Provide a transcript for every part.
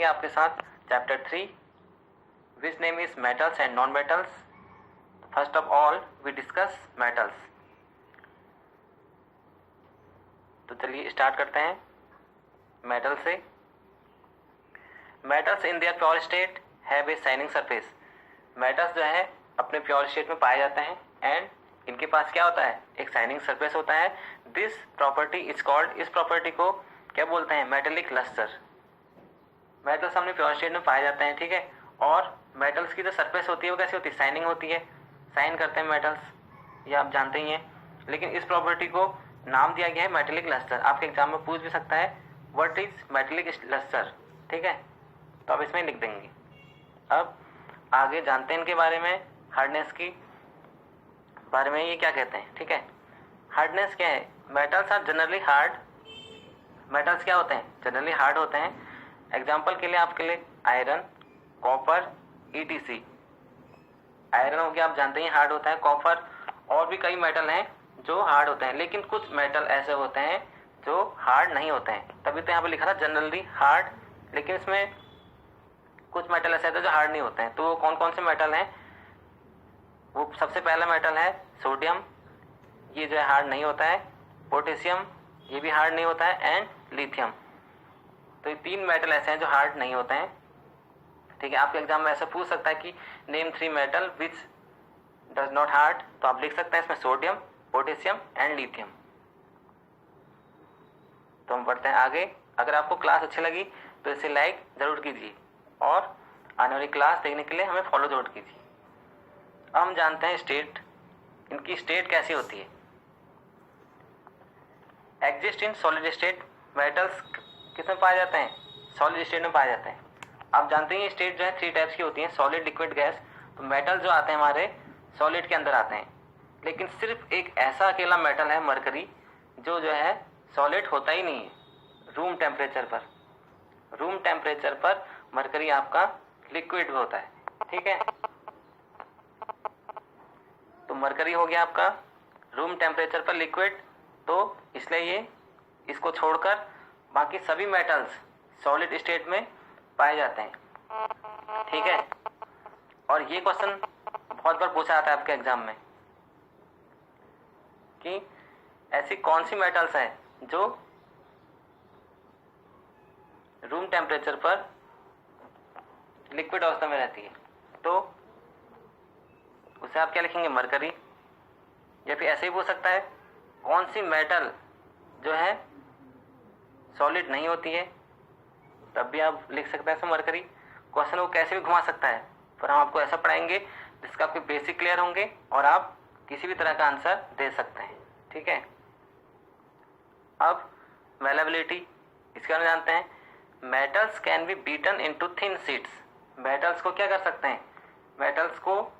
करेंगे आपके साथ chapter 3 which name is metals and non metals. First of all we discuss metals. तो चलिए स्टार्ट करते हैं मेटल से। Metals in their pure state have a shining surface. Metals जो है अपने प्योर स्टेट में पाए जाते हैं एंड इनके पास क्या होता है, एक शाइनिंग सरफेस होता है। दिस प्रॉपर्टी इज कॉल्ड, इस प्रॉपर्टी को क्या बोलते हैं, मेटेलिक लस्टर। मेटल्स हमने प्योर स्टेट में पाए जाते हैं, ठीक है। और मेटल्स की जो सरफेस होती है वो कैसी होती है, शाइनिंग होती है, शाइन करते हैं मेटल्स, ये आप जानते ही हैं। लेकिन इस प्रॉपर्टी को नाम दिया गया है मेटेलिक लस्टर। आपके एग्जाम में पूछ भी सकता है व्हाट इज मेटेलिक लस्टर, ठीक है, तो आप इसमें लिख देंगे। अब आगे जानते हैं इनके बारे में, हार्डनेस की बारे में ये क्या कहते हैं, ठीक है। हार्डनेस क्या है, metals are generally hard. Metals क्या होते हैं, जनरली हार्ड होते हैं। एग्जाम्पल के लिए आपके लिए आयरन, कॉपर, ईटीसी। आयरन हो गया, आप जानते हैं हार्ड होता है। कॉपर और भी कई मेटल हैं जो हार्ड होते हैं, लेकिन कुछ मेटल ऐसे होते हैं जो हार्ड नहीं होते हैं, तभी तो यहाँ पे लिखा था जनरली हार्ड। लेकिन इसमें कुछ मेटल ऐसे होते हैं जो हार्ड नहीं होते हैं। तो वो कौन कौन से मेटल हैं, वो सबसे पहला मेटल है सोडियम, ये जो है हार्ड नहीं होता है। पोटेशियम, ये भी हार्ड नहीं होता है। And lithium. तो ये 3 मेटल ऐसे हैं जो हार्ड नहीं होते हैं, ठीक है। आपके एग्जाम में ऐसा पूछ सकता है कि name 3 metal which does not hard, तो आप लिख सकते हैं इसमें सोडियम, पोटेशियम एंड लिथियम। तो हम बढ़ते हैं आगे। अगर आपको क्लास अच्छी लगी तो इसे लाइक जरूर कीजिए और आने वाली क्लास देखने के लिए हमें फॉलो जरूर कीजिए। अब हम जानते हैं स्टेट, इनकी स्टेट कैसी होती है। Exist in solid state. Metals किसमें पाए जाते हैं, सॉलिड स्टेट में पाए जाते हैं। आप जानते हैं ये स्टेट जो है 3 टाइप्स की होती हैं, सॉलिड, लिक्विड, गैस। तो मेटल जो आते हैं हमारे सॉलिड के अंदर आते हैं। लेकिन सिर्फ एक ऐसा अकेला मेटल है मरकरी, जो है सॉलिड होता ही नहीं है। रूम टेम्परेचर पर मरकरी आपका लिक्विड होता है, ठीक है। तो मरकरी हो गया आपका रूम टेम्परेचर पर लिक्विड, तो इसलिए ये इसको छोड़कर बाकी सभी मेटल्स सॉलिड स्टेट में पाए जाते हैं, ठीक है। और ये क्वेश्चन बहुत बार पूछा जाता है आपके एग्जाम में कि ऐसी कौन सी मेटल्स हैं जो रूम टेम्परेचर पर लिक्विड अवस्था में रहती है। तो उसे आप क्या लिखेंगे, मरकरी। या फिर ऐसे ही पूछ सकता है कौन सी मेटल जो है सॉलिड नहीं होती है, तब भी आप लिख सकते हैं इसमें मरकरी। क्वेश्चन को कैसे भी घुमा सकता है, पर हम आपको ऐसा पढ़ाएंगे जिसका आपके बेसिक क्लियर होंगे और आप किसी भी तरह का आंसर दे सकते हैं, ठीक है। अब मेलेबिलिटी, इसके बारे में जानते हैं। Metals can be beaten into thin sheets. Metals को क्या कर सकते हैं, मेटल्स को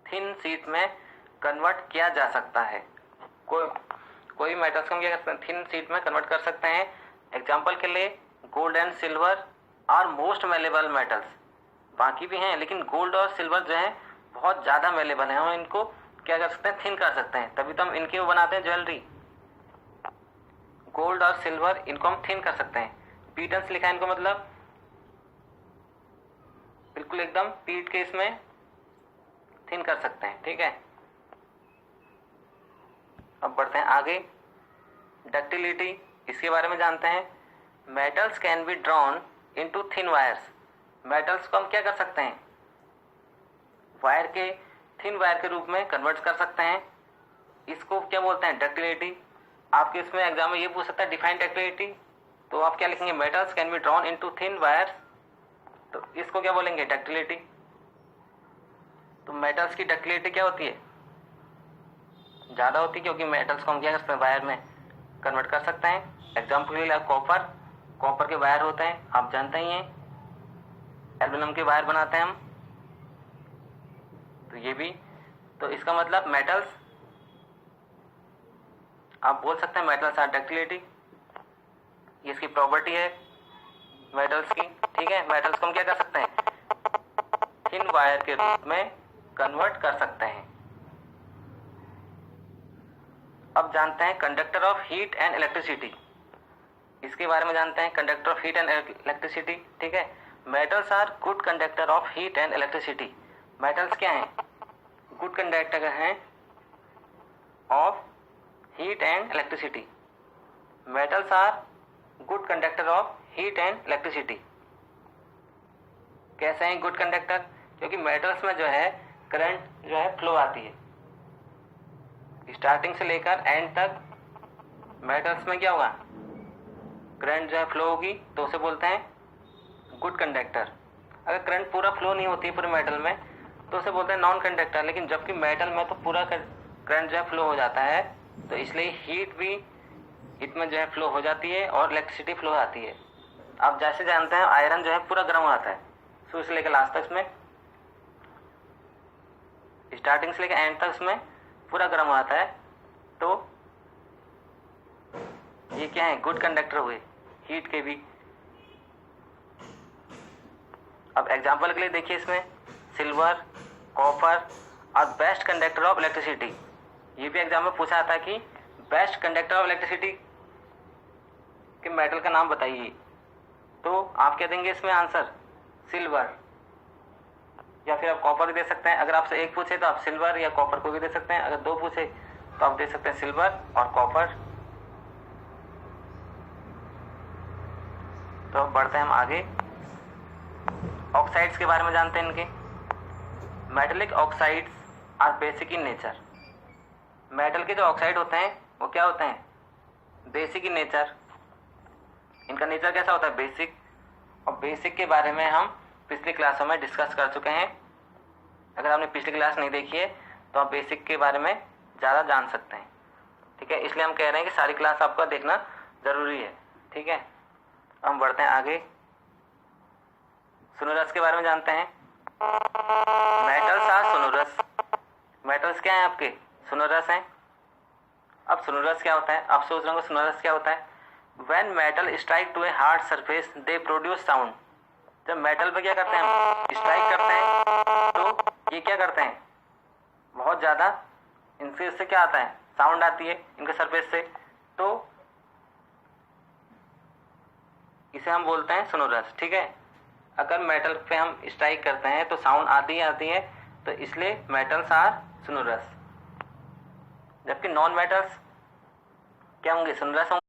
थिन शीट में कन्वर्ट किया जा सकता है। कोई मेटल्स को हम क्या कर सकते हैं, थिन शीट में कन्वर्ट कर सकते हैं। एग्जाम्पल के लिए gold and silver are most malleable metals. बाकी भी हैं लेकिन गोल्ड और सिल्वर जो है बहुत ज़्यादा मेलेबल हैं, हम इनको क्या कर सकते हैं, थिन कर सकते हैं। तभी तो हम इनकी वो बनाते हैं ज्वेलरी। गोल्ड और सिल्वर इनको हम थिन कर सकते हैं। बीटन्स लिखा है इनको, मतलब बिल्कुल एकदम पीट के इसमें थिन कर सकते हैं, ठीक है। अब बढ़ते हैं आगे, डक्टिलिटी, इसके बारे में जानते हैं। Metals can be drawn into thin wires. Metals को हम क्या कर सकते हैं, वायर के, थिन वायर के रूप में कन्वर्ट कर सकते हैं। इसको क्या बोलते हैं, डक्टिलिटी। आपके इसमें एग्जाम में ये पूछ सकता है डिफाइन डक्टिलिटी, तो आप क्या लिखेंगे, metals can be drawn into thin wires, तो इसको क्या बोलेंगे, डक्टिलिटी। तो मेटल्स की डक्टिलिटी क्या होती है, ज़्यादा होती है, क्योंकि मेटल्स को हम क्या कर सकते हैं, वायर में कन्वर्ट कर सकते हैं। एग्जाम्पल के लिए कॉपर के वायर होते हैं, आप जानते ही हैं। एल्युमिनियम के वायर बनाते हैं हम, तो ये भी, तो इसका मतलब मेटल्स, आप बोल सकते हैं मेटल्स आर डक्टिलिटी, ये इसकी प्रॉपर्टी है मेटल्स की, ठीक है। मेटल्स को हम क्या कर सकते हैं, थिन वायर के रूप में कन्वर्ट कर सकते हैं। अब जानते हैं conductor of heat and electricity. इसके बारे में जानते हैं, conductor of heat and electricity. ठीक है, metals are good conductor of heat and electricity. Metals क्या हैं? गुड कंडक्टर हैं of heat and electricity. Metals are good conductor of heat and electricity. कैसे हैं गुड कंडक्टर? क्योंकि मेटल्स में जो है करंट जो है फ्लो आती है, स्टार्टिंग से लेकर एंड तक मेटल्स में क्या होगा, करंट जो है फ्लो होगी, तो उसे बोलते हैं गुड कंडक्टर। अगर करंट पूरा फ्लो नहीं होती है पूरे मेटल में तो उसे बोलते हैं नॉन कंडक्टर। लेकिन जबकि मेटल में तो पूरा करंट जो है फ्लो हो जाता है, तो इसलिए हीट भी इसमें जो है फ्लो हो जाती है और इलेक्ट्रिसिटी फ्लो आती है। आप जैसे जानते हैं आयरन जो है पूरा गर्म आता है, शुरू से लेकर लास्ट तक उसमें, स्टार्टिंग से लेकर एंड तक उसमें पूरा गर्म आता है, तो ये क्या है, गुड कंडक्टर हुए हीट के भी। अब एग्जांपल के लिए देखिए, इसमें सिल्वर, कॉपर और बेस्ट कंडक्टर ऑफ इलेक्ट्रिसिटी, ये भी एग्जाम में पूछा था कि बेस्ट कंडक्टर ऑफ इलेक्ट्रिसिटी के मेटल का नाम बताइए, तो आप क्या देंगे इसमें आंसर, सिल्वर, या फिर आप कॉपर दे सकते हैं। अगर आपसे एक पूछे तो आप सिल्वर या कॉपर को भी दे सकते हैं, अगर दो पूछे तो आप दे सकते हैं सिल्वर और कॉपर। तो अब बढ़ते हैं हम आगे, ऑक्साइड्स के बारे में जानते हैं। इनके metallic oxides are basic in nature. Metal के जो ऑक्साइड होते हैं वो क्या होते हैं, बेसिक इन नेचर। इनका नेचर कैसा होता है, बेसिक। और बेसिक के बारे में हम पिछली क्लासों में डिस्कस कर चुके हैं। अगर आपने पिछली क्लास नहीं देखी है तो आप बेसिक के बारे में ज़्यादा जान सकते हैं। ठीक है, इसलिए हम कह रहे हैं कि सारी क्लास आपका देखना ज़रूरी है। ठीक है, हम बढ़ते हैं आगे, सोनोरस के बारे में जानते हैं। Metals are sonorous. मेटल्स क्या हैं आपके, सोनोरस हैं। अब सोनोरस क्या होता है, आप सोच रहे होंगे सोनोरस क्या होता है। When metal strike to a hard surface they produce sound. जब मेटल पे क्या करते हैं हम, स्ट्राइक करते हैं, तो ये क्या करते हैं, बहुत ज़्यादा इनसे इससे क्या आता है, साउंड आती है इनके सरफेस से, तो इसे हम बोलते हैं सोनोरस। ठीक है, अगर मेटल पे हम स्ट्राइक करते हैं तो साउंड आती ही आती है, तो इसलिए मेटल्स आर सोनोरस। जबकि नॉन मेटल्स क्या होंगे, सोनोरस होंगे।